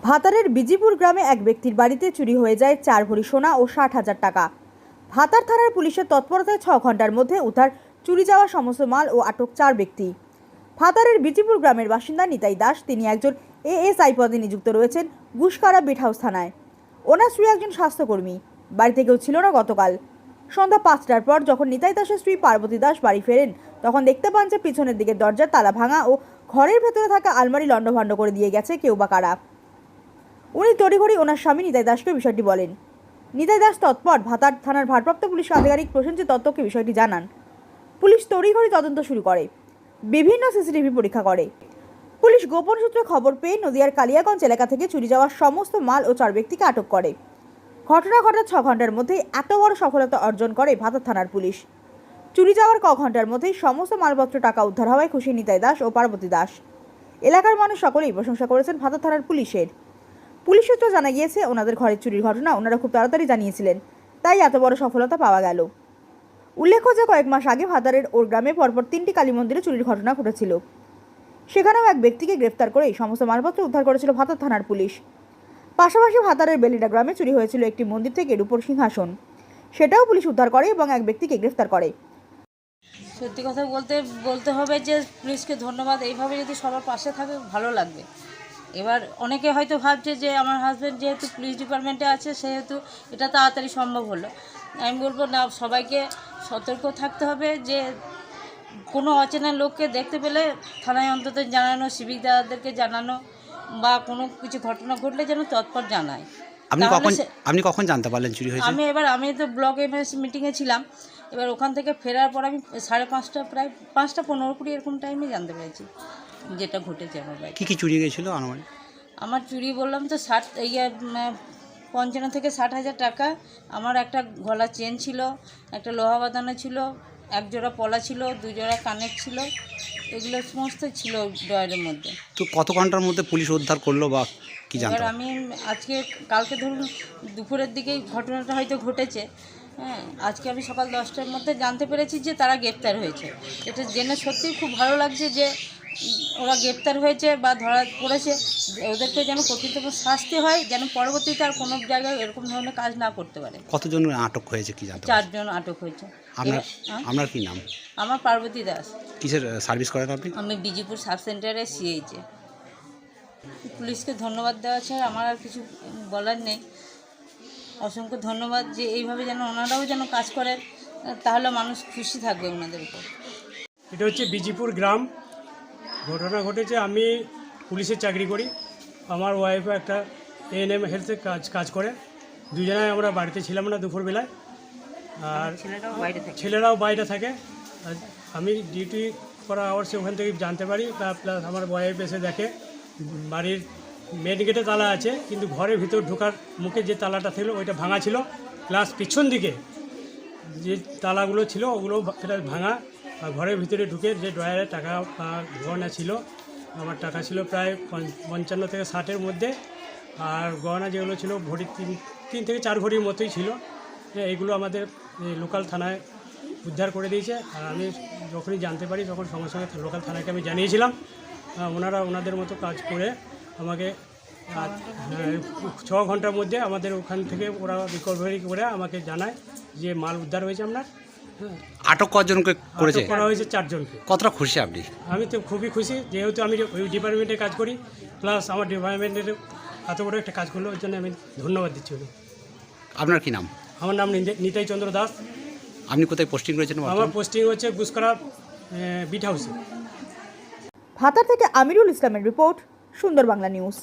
ভাতারের বিজিপুর গ্রামে এক ব্যক্তির বাড়িতে চুরি হয়ে যায় 4 ভরি সোনা ও 60,000 টাকা। ভাতার থানার পুলিশের তৎপরতায় 6 ঘন্টার মধ্যে উদ্ধার চুরি যাওয়া সমস্ত মাল ও আটক 4 ব্যক্তি। ভাতারের বিজিপুর গ্রামের বাসিন্দা নিতাই দাস, তিনি একজন এএসআই পদে নিযুক্ত রয়েছেন গুসকারা বিট হাউস থানায়। ওনার স্ত্রী একজন স্বাস্থ্যকর্মী। বাড়িতে কেউ ছিল না গতকাল সন্ধ্যা 5টার পর যখন নিতাই দাসের স্ত্রী পার্বতী দাস বাড়ি ফেরেন, তখন দেখতে পান যে পিছনের দিকের দরজার তালা ভাঙা ও ঘরের ভেতরে থাকা আলমারি লণ্ডভণ্ড করে দিয়ে গেছে কেউ বা কারা। উনি তড়িঘড়ি ওনার স্বামী নিতাই দাসকে বিষয়টি বলেন। নিতাই দাস তৎপর ভাতার থানার ভারপ্রাপ্ত পুলিশ আধিকারিক প্রসেনজিৎ দত্তকে বিষয়টি জানান। পুলিশ তড়িঘড়ি তদন্ত শুরু করে, বিভিন্ন সিসিটিভি পরীক্ষা করে। পুলিশ গোপন সূত্রে খবর পেয়ে নদিয়ার কালিয়াগঞ্জ এলাকা থেকে চুরি যাওয়ার সমস্ত মাল ও 4 ব্যক্তিকে আটক করে। ঘটনা ঘটার 6 ঘন্টার মধ্যেই এত বড় সফলতা অর্জন করে ভাতার থানার পুলিশ। চুরি যাওয়ার ঘন্টার মধ্যেই সমস্ত মালপত্র টাকা উদ্ধার হওয়ায় খুশি নিতাই দাস ও পার্বতী দাস। এলাকার মানুষ সকলেই প্রশংসা করেছেন ভাতার থানার পুলিশের। পুলিশ সূত্রে জানা গিয়েছে, ওনাদের ঘরের চুরির ঘটনা ওনারা খুব তাড়াতাড়ি জানিয়েছিলেন, তাই এত বড় সফলতা পাওয়া গেল। উল্লেখ্য যে কয়েক মাস আগে ভাতারের ওর গ্রামে পরপর 3টি কালী মন্দিরে চুরির ঘটনা ঘটেছিল। সেখানেও এক ব্যক্তিকে গ্রেফতার করে সমস্ত মালপত্র উদ্ধার করেছিল ভাতার থানার পুলিশ। পাশাপাশি ভাতারের বেলিডা গ্রামে চুরি হয়েছিল একটি মন্দির থেকে রূপোর সিংহাসন, সেটাও পুলিশ উদ্ধার করে এবং এক ব্যক্তিকে গ্রেফতার করে। সত্যি কথা বলতে হবে যে পুলিশকে ধন্যবাদ। এইভাবে যদি সবার পাশে থাকে ভালো লাগবে। এবার অনেকে হয়তো ভাবছে যে আমার হাজব্যান্ড যেহেতু পুলিশ ডিপার্টমেন্টে আছে সেহেতু এটা তাড়াতাড়ি সম্ভব হলো। আমি বলবো না, সবাইকে সতর্ক থাকতে হবে যে কোনো অচেনা লোককে দেখতে পেলে থানায় অন্তত জানানো, সিভিক দাদাদেরকে জানানো, বা কোনো কিছু ঘটনা ঘটলে যেন তৎপর জানায়। আপনি কখন জানতে পারলেন চুরি হয়েছে? আমি তো ব্লক এমএসি মিটিংয়ে ছিলাম। এবার ওখান থেকে ফেরার পর আমি 5:30 প্রায় 5:15-20 এরকম টাইমে জানতে পেরেছি যেটা ঘটেছে আমার বাড়িতে। কী চুরি গিয়েছিল? আমার চুরি বললাম তো 55 থেকে 60,000 টাকা। আমার একটা গলা চেন ছিল, একটা লোহা বাঁধানো ছিল, 1 জোড়া পলা ছিল, 2 জোড়া কানের ছিল, এগুলো সমস্ত ছিল ড্রয়ারের মধ্যে। তো কত ঘন্টার মধ্যে পুলিশ উদ্ধার করলো বা কি জানতে? এবার আমি কালকে ধরুন দুপুরের দিকেই ঘটনাটা হয়তো ঘটেছে। হ্যাঁ, আজকে আমি সকাল 10টার মধ্যে জানতে পেরেছি যে তারা গ্রেপ্তার হয়েছে। এটা জেনে সত্যিই খুব ভালো লাগছে যে ওরা গ্রেপ্তার হয়েছে বা ধরা পড়েছে। ওদেরকে যেন প্রকৃতপক্ষে শাস্তি হয়, যেন পরবর্তীতে আর কোনো জায়গায় এরকম ধরনের কাজ না করতে পারে। কতজন আটক হয়েছে কি জানতে? 4 জন আটক হয়েছে। আপনার কি নাম? আমার পার্বতী দাস। কিসের সার্ভিস করেন আপনি? আমি বিজিপুর সাব সেন্টারে সিএইচে। পুলিশকে ধন্যবাদ দেওয়া ছাড়া আমার আর কিছু বলার নেই। অসংখ্য ধন্যবাদ যে এইভাবে যেন ওনারাও যেন কাজ করেন, তাহলে মানুষ খুশি থাকবে ওনাদের উপর। এটা হচ্ছে বিজিপুর গ্রাম। ঘটনা ঘটেছে, আমি পুলিশের চাকরি করি, আমার ওয়াইফও একটা এএনএম হেলথে কাজ করে। দুজনাই আমরা বাড়িতে ছিলাম না দুপুরবেলায়, আর ছেলেরাও বাইরে থাকে। আর আমি ডিউটি করা আওয়ার্সে ওখান থেকে জানতে পারি, প্লাস আমার ওয়াইফ এসে দেখে বাড়ির মেন গেটে তালা আছে, কিন্তু ঘরের ভিতর ঢোকার মুখে যে তালাটা ছিল ওইটা ভাঙা ছিল, প্লাস পিছন দিকে যে তালাগুলো ছিল ওগুলো ভাঙা। আর ঘরের ভিতরে ঢুকে যে ড্রয়ারে টাকা বা গয়না ছিল, আমার টাকা ছিল প্রায় 55 থেকে 60-এর মধ্যে, আর গয়না যেগুলো ছিল ভরি 3 থেকে 4 ভরির মতোই ছিল। এইগুলো আমাদের লোকাল থানায় উদ্ধার করে দিয়েছে। আর আমি যখনই জানতে পারি তখন সঙ্গে সঙ্গে লোকাল থানাকে আমি জানিয়েছিলাম। ওনারা ওনাদের মতো কাজ করে আমাকে 6 ঘন্টার মধ্যে আমাদের ওখান থেকে ওরা রিকভারি করে আমাকে জানায় যে মাল উদ্ধার হয়েছে। আপনার আটক কতজনকে করেছে? করা হয়েছে 4 জনকে। কতটা খুশি আপনি? আমি তো খুবই খুশি, যেহেতু আমি ওই ডিপার্টমেন্টে কাজ করি, প্লাস আমার ডিপার্টমেন্টের এত বড় একটা কাজ করলো, ওর জন্য আমি ধন্যবাদ দিচ্ছি। আপনার কি নাম? আমার নাম নিতাই চন্দ্র দাস। আপনি কোথায় পোস্টিং রয়েছেন? আমার পোস্টিং হচ্ছে গুসকারা বিট হাউসে। ভাতার থেকে আমিরুল ইসলামের রিপোর্ট, সুন্দর বাংলা নিউজ।